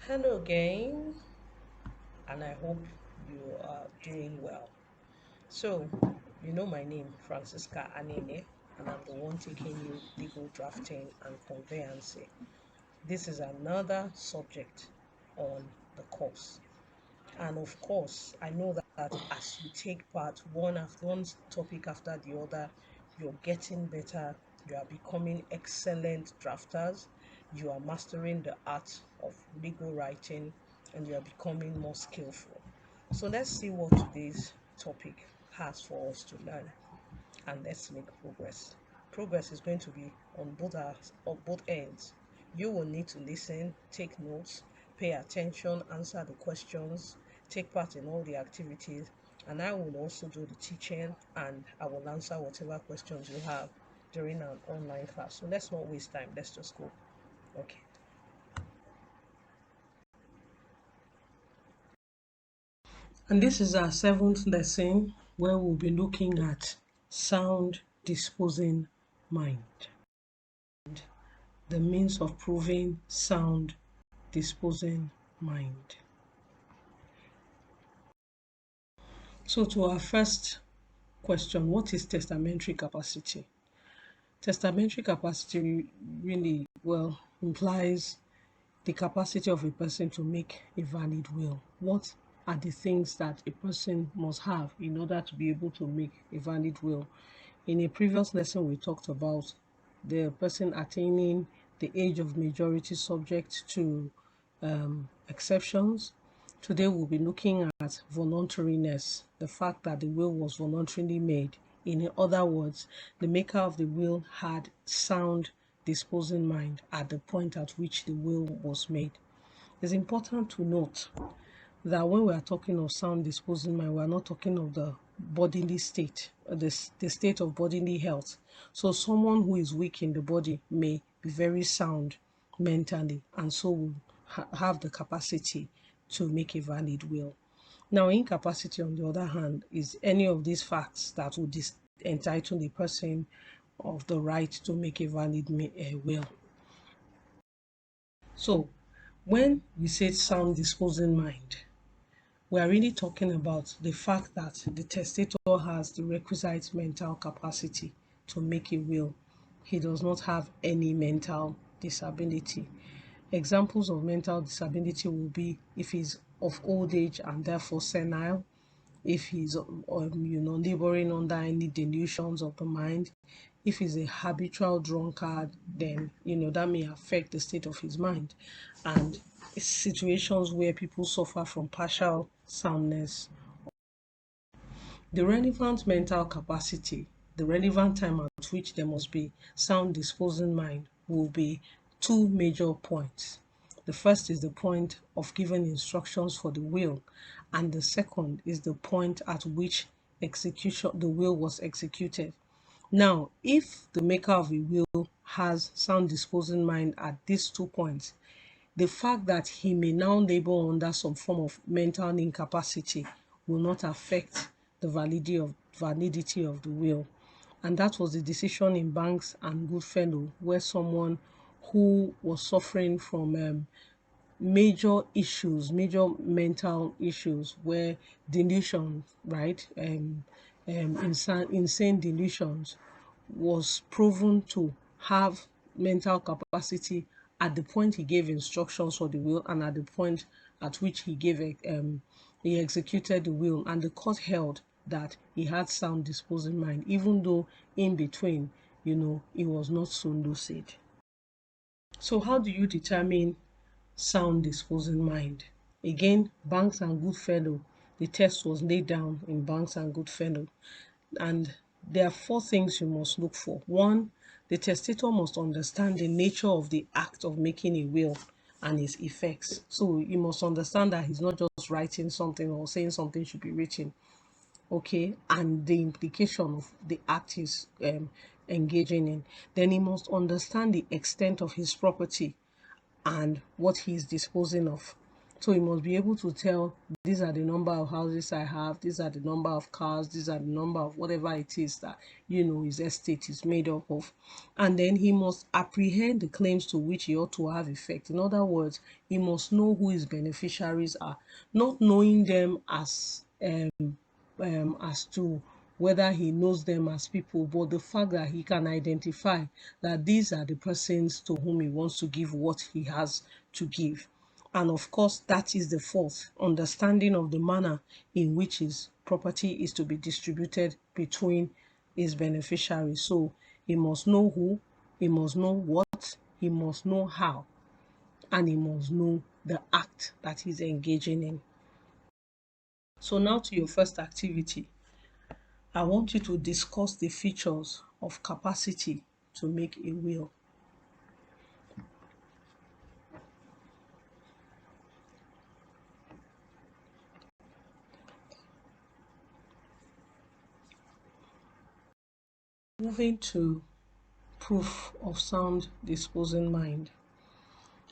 Hello again, and I hope you are doing well. So, you know my name, Francisca Anene, and I'm the one taking you legal drafting and conveyancing. This is another subject on the course. And of course, I know that as you take part one topic after the other, you're getting better, you are becoming excellent drafters, you are mastering the art of legal writing, and you are becoming more skillful. So let's see what today's topic has for us to learn, and let's make progress. Progress is going to be on both ends. You will need to listen, take notes, pay attention, answer the questions, take part in all the activities, and I will also do the teaching and I will answer whatever questions you have during an online class. So let's not waste time. Let's just go. Okay. And this is our seventh lesson where we'll be looking at sound disposing mind, the means of proving sound disposing mind. So to our first question, what is testamentary capacity? Testamentary capacity really well implies the capacity of a person to make a valid will. What are the things that a person must have in order to be able to make a valid will? In a previous lesson, we talked about the person attaining the age of majority subject to exceptions. Today, we'll be looking at voluntariness, the fact that the will was voluntarily made. In other words, the maker of the will had sound disposing mind at the point at which the will was made. It's important to note that when we are talking of sound disposing mind, we are not talking of the bodily state, the state of bodily health. So someone who is weak in the body may be very sound mentally and so will have the capacity to make a valid will. Now, incapacity, on the other hand, is any of these facts that would entitle the person of the right to make a valid will. So, when we say sound disposing mind, we are really talking about the fact that the testator has the requisite mental capacity to make a will. He does not have any mental disability. Examples of mental disability will be if he's of old age and therefore senile, if he's laboring under any delusions of the mind, if he's a habitual drunkard, then that may affect the state of his mind. And situations where people suffer from partial soundness, the relevant mental capacity, the relevant time at which there must be sound disposing mind will be two major points. The first is the point of giving instructions for the will, and the second is the point at which the will was executed. Now, if the maker of a will has sound disposing mind at these 2 points, the fact that he may now labor under some form of mental incapacity will not affect the validity of the will. And that was the decision in Banks and Goodfellow, where someone who was suffering from major mental issues, where delusion, right, insane delusions, was proven to have mental capacity at the point he gave instructions for the will and at the point at which he executed the will, and the court held that he had sound disposing mind, even though in between, he was not so lucid. So how do you determine sound disposing mind? Again, Banks and Goodfellow, the test was laid down in Banks and Goodfellow, and there are 4 things you must look for. One, the testator must understand the nature of the act of making a will and its effects. So you must understand that he's not just writing something or saying something should be written, okay, and the implication of the act he's engaging in. Then he must understand the extent of his property and what he's disposing of. So he must be able to tell, these are the number of houses I have, these are the number of cars, these are the number of whatever it is that, his estate is made up of. And then he must apprehend the claims to which he ought to have effect. In other words, he must know who his beneficiaries are, not knowing them as to whether he knows them as people, but the fact that he can identify that these are the persons to whom he wants to give what he has to give. And of course, that is the fourth, understanding of the manner in which his property is to be distributed between his beneficiaries. So he must know who, he must know what, he must know how, and he must know the act that he's engaging in. So now to your first activity. I want you to discuss the features of capacity to make a will. Moving to proof of sound disposing mind.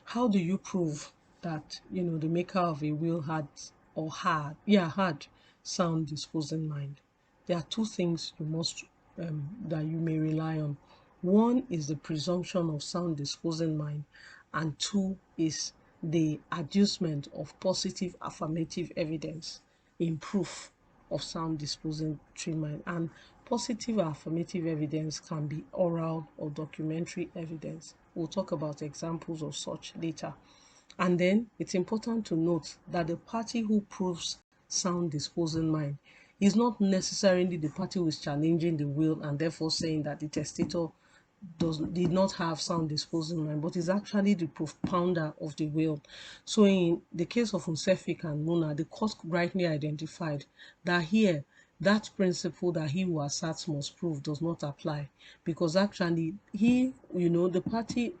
How do you prove that the maker of a will had sound disposing mind? There are two things you must that you may rely on. One is the presumption of sound disposing mind, and two is the adducement of positive affirmative evidence in proof of sound disposing mind. And positive affirmative evidence can be oral or documentary evidence. We'll talk about examples of such later. And then it's important to note that the party who proves sound disposing mind is not necessarily the party who is challenging the will and therefore saying that the testator did not have sound disposing mind, but is actually the propounder of the will. So in the case of Unsefik and Muna, the court rightly identified that here that principle that he who asserts must prove does not apply, because actually the party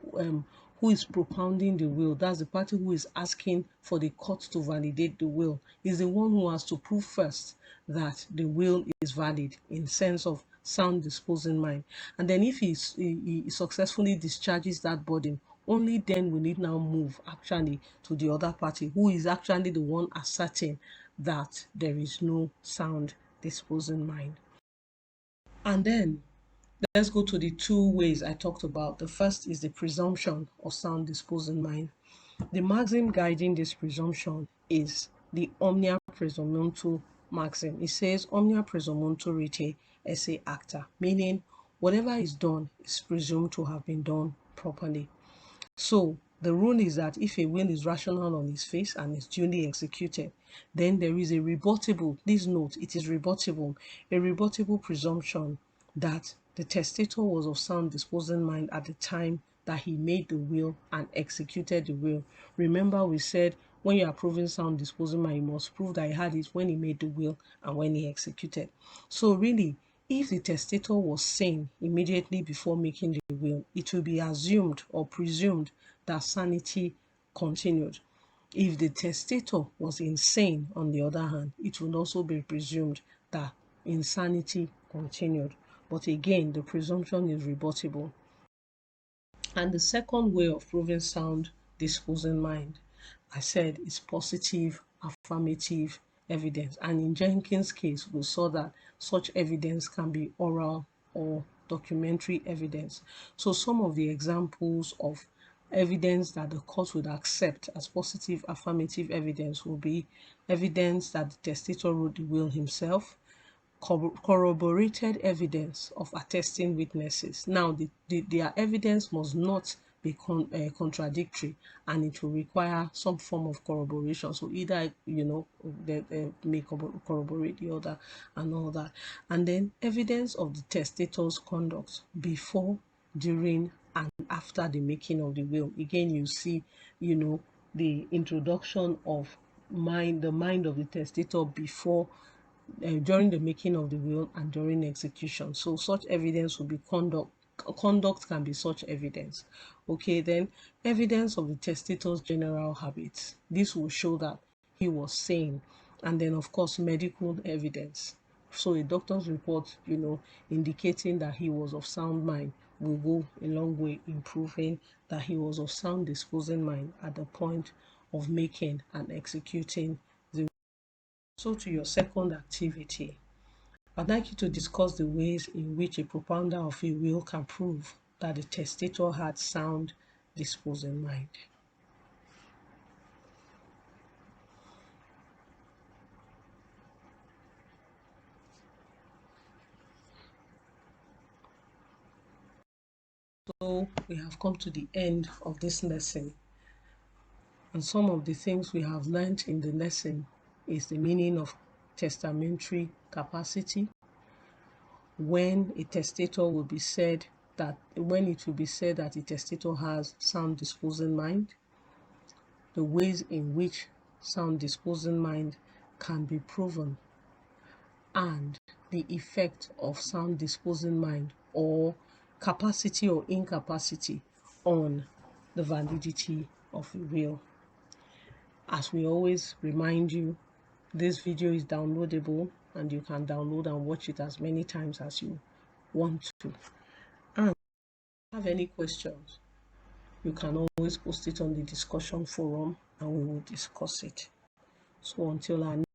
who is propounding the will, that's the party who is asking for the court to validate the will, is the one who has to prove first that the will is valid in sense of sound disposing mind. And then if he successfully discharges that burden, only then will it now move actually to the other party who is actually the one asserting that there is no sound disposing mind. And then let's go to the two ways I talked about. The first is the presumption of sound disposing mind. The maxim guiding this presumption is the omnia presumuntur maxim. It says omnia presumuntur rete esse acta, meaning whatever is done is presumed to have been done properly. So the rule is that if a will is rational on its face and is duly executed, then there is a rebuttable, please note, it is rebuttable, a rebuttable presumption that the testator was of sound disposing mind at the time that he made the will and executed the will. Remember, we said when you are proving sound disposing mind, you must prove that he had it when he made the will and when he executed. So really, if the testator was sane immediately before making the will, it will be assumed or presumed that sanity continued. If the testator was insane, on the other hand, it would also be presumed that insanity continued. But again, the presumption is rebuttable. And the second way of proving sound disposing mind, I said, is positive affirmative evidence. And in Jenkins' case, we saw that such evidence can be oral or documentary evidence. So some of the examples of evidence that the court would accept as positive affirmative evidence will be evidence that the testator wrote the will himself, corroborated evidence of attesting witnesses. Now, their evidence must not be contradictory, and it will require some form of corroboration. So either they may corroborate the other and all that. And then evidence of the testator's conduct before, during, and after the making of the will. Again, you see, the introduction of the mind of the testator before, during the making of the will and during execution. So such evidence will be conduct. Conduct can be such evidence. Okay, then evidence of the testator's general habits. This will show that he was sane. And then of course medical evidence. So a doctor's report, indicating that he was of sound mind will go a long way in proving that he was of sound disposing mind at the point of making and executing the will. So to your second activity, I'd like you to discuss the ways in which a propounder of a will can prove that the testator had sound disposing mind. So we have come to the end of this lesson, and some of the things we have learned in the lesson is the meaning of testamentary capacity, when a testator will be said that when it will be said that the testator has sound disposing mind, the ways in which sound disposing mind can be proven, and the effect of sound disposing mind or capacity or incapacity on the validity of a will. As we always remind you, this video is downloadable and you can download and watch it as many times as you want to. And if you have any questions, you can always post it on the discussion forum and we will discuss it. So until our